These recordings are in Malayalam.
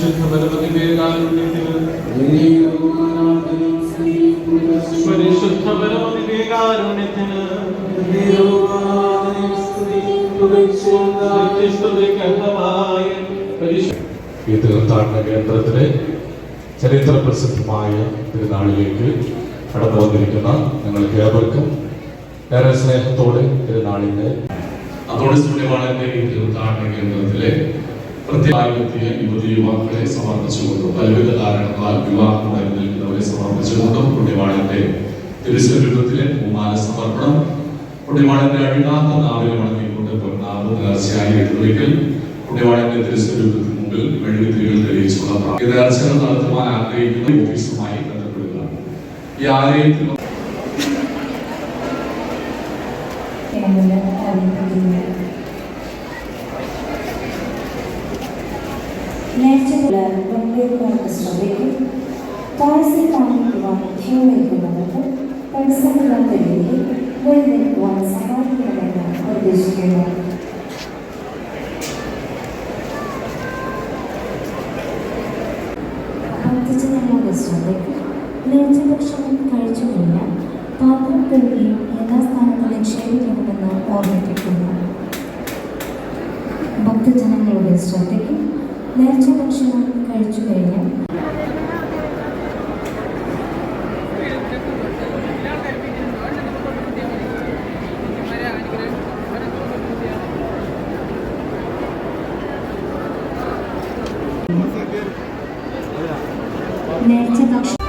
പരിശുദ്ധ പരമദിവ്യകാരുണ്യത്തിന് പരിശുദ്ധ പരമദിവ്യകാരുണ്യത്തിന് ഈ തീർത്ഥാടന കേന്ദ്രത്തിലെ ചരിത്ര പ്രസിദ്ധമായ തിരുനാളിലേക്ക് കടന്നു വന്നിരിക്കുന്ന ഞങ്ങൾക്ക് ഏവർക്കും ഏറെ സ്നേഹത്തോടെ തിരുനാളിന്റെ അതോടെ പുണ്യവാളന്റെ ഈ തീർത്ഥാടന കേന്ദ്രത്തിലെ പ്രത്യേകത്തിയ യുവതി യുവാക്കളെ സമർപ്പിച്ചുകൊണ്ടും പലവിധ കാരണങ്ങളാൽ വിവാഹം നിൽക്കുന്നവരെ സമർപ്പിച്ചുകൊണ്ടും പുണ്യവാളന്റെ തിരുസ്വരൂപത്തിലെ ബഹുമാന സമർപ്പണം പുണ്യവാളന്റെ അഴികാത്ത നാവിലെ മടങ്ങിക്കൊണ്ട് പൊന്നാവ് നേർച്ചയായി എഴുന്നള്ളിക്കൽ പുണ്യവാളന്റെ തിരുസ്വരൂപത്തിന് മുമ്പിൽ മെഴുകുതിരികൾ തെളിയിച്ചുള്ള ഈ നേർച്ചകൾ നടത്തുവാൻ ആഗ്രഹിക്കുന്ന ഓഫീസുമായി ബന്ധപ്പെടുക. ഈ ആലയത്തിൽ നേർച്ചഭക്ഷണം കഴിച്ചു കഴിഞ്ഞാൽ പാത്രം കഴുകിയും യഥാസ്ഥാനത്ത് നിക്ഷേപിക്കണമെന്ന് ഓർമ്മിപ്പിക്കുന്നു. ഭക്തജനങ്ങളുടെ ശ്രദ്ധയ്ക്ക് നേർച്ചഭക്ഷണം കഴിച്ചു കഴിഞ്ഞാൽ നേർച്ചഭക്ഷണം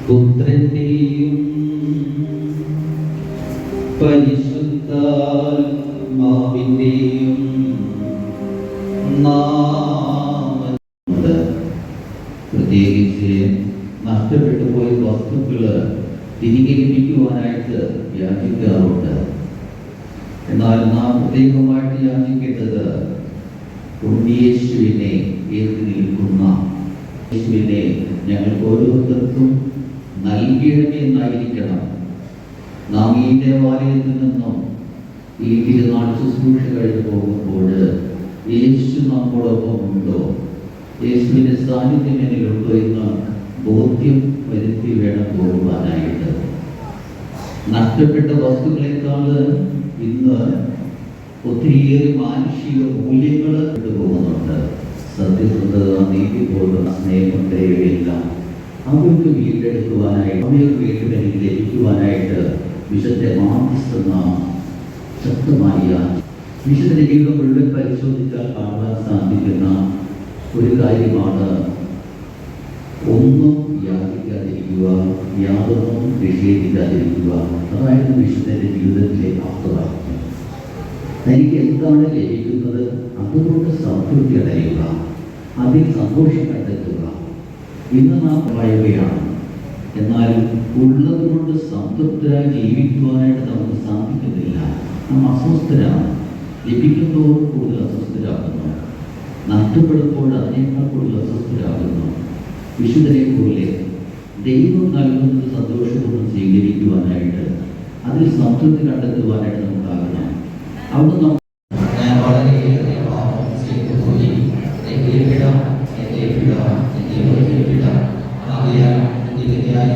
പുത്രന്റെയും പരിശുദ്ധാത്മാവിന്റെയും നാമത്തിൽ പ്രത്യേകിച്ച് നഷ്ടപ്പെട്ടു പോയ വസ്തുക്കള് തിരികെ ലഭിക്കുവാനായിട്ട് യാചിക്കാറുണ്ട്. എന്നാൽ നാം പ്രത്യേകമായിട്ട് യാചിക്കേണ്ടത് യേശുവിനെ ഏറ്റി നിൽക്കുന്ന യേശുവിനെ ഞങ്ങൾക്ക് ഓരോരുത്തർക്കും നൽകിയണമേ എന്നായിരിക്കണം. നാം ഈ ദേവാലയത്തിൽ നിന്നും ഈ തിരുനാൾ ശുശ്രൂഷ കഴിഞ്ഞു പോകുമ്പോൾ യേശു നമ്മോടൊപ്പം ഉണ്ടോ, യേശുവിന്റെ സാന്നിധ്യം എന്നിലുണ്ടോ എന്ന് ബോധ്യം വരുത്തി വേണം പോകുവാനായിട്ട്. നഷ്ടപ്പെട്ട വസ്തുക്കളെക്കാൾ ഇന്ന് ഒത്തിരിയേറെ മാനുഷിക മൂല്യങ്ങൾ പോകുന്നുണ്ട്. സത്യസന്ധത, നീതിബോധം, സ്നേഹം, ദയയെല്ലാം അവർക്ക് വീണ്ടെടുക്കുവാനായിട്ട് അവർക്ക് വീണ്ടും ലഭിക്കുവാനായിട്ട് വിശുദ്ധ മാധ്യസ്ഥ ശക്തമായ വിശുദ്ധ ജീവിതം മുഴുവൻ പരിശോധിച്ചാൽ കാണാൻ സാധിക്കുന്ന ഒരു കാര്യമാണ് ഒന്നും യാചിക്കാതിരിക്കുക, യാതൊന്നും നിഷേധിക്കാതിരിക്കുക. അതായിരുന്നു വിശുദ്ധന്റെ ജീവിതത്തിലെ ആപ്തവാക്യം. തനിക്ക് എന്താണ് ലഭിക്കുന്നത് അതുകൊണ്ട് സംതൃപ്തി അടയുക, അതിൽ സന്തോഷം കണ്ടെത്തുക. ഇന്ന് നാം പറയുകയാണ്, എന്നാൽ ഉള്ളത് കൊണ്ട് സംതൃപ്തരായി ജീവിക്കുവാനായിട്ട് നമുക്ക് സാധിക്കുന്നില്ല. നാം അസ്വസ്ഥരാണ്. ലഭിക്കുമ്പോൾ കൂടുതൽ അസ്വസ്ഥരാകുന്നു, നഷ്ടപ്പെടുമ്പോൾ അതിനേക്കാൾ കൂടുതൽ അസ്വസ്ഥരാകുന്നു. വിശുദ്ധരെ പോലെ ദൈവം നൽകുന്നത് സന്തോഷപൂർവ്വം സ്വീകരിക്കുവാനായിട്ട്, അതിൽ സംതൃപ്തി കണ്ടെത്തുവാനായിട്ട് നമുക്കാകണം. അവിടെ ഞാൻ വളരെയേറെ പാപം ചെയ്തു പോയി,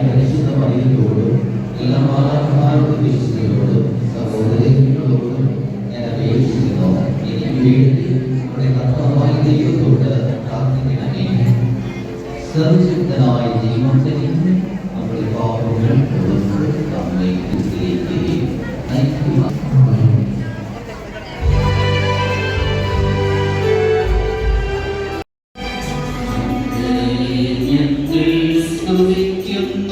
പരിശുദ്ധ മറിയത്തോടും എല്ലാ മാതാപിതാക്കളോടും വിശ്വസികളോടും സഹോദരങ്ങളോടും ഞാൻ അപേക്ഷിക്കുന്നു, എനിക്ക് വേണ്ടി നമ്മുടെ കർത്താവായ ദൈവത്തോട് പ്രാർത്ഥിക്കണമേ. സർവശക്തനായ ദൈവത്തിൽ നമ്മുടെ പാപങ്ങൾ നമ്മെ തിരികെയും നയിക്കുക. Studium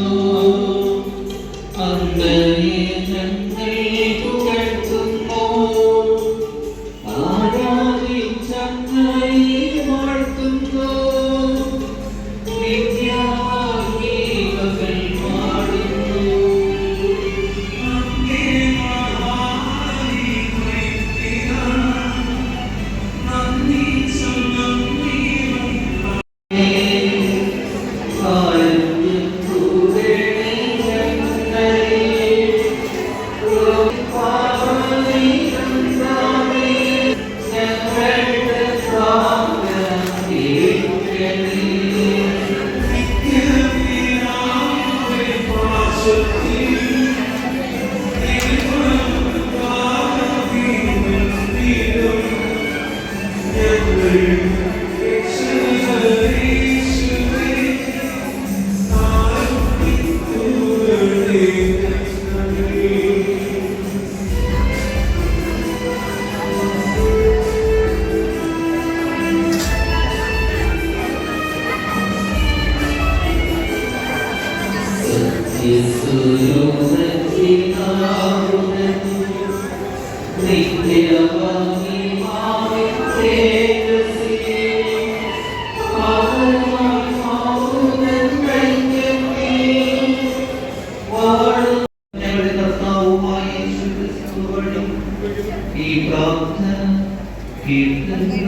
ഈ പ്രാർത്ഥന കേട്ട്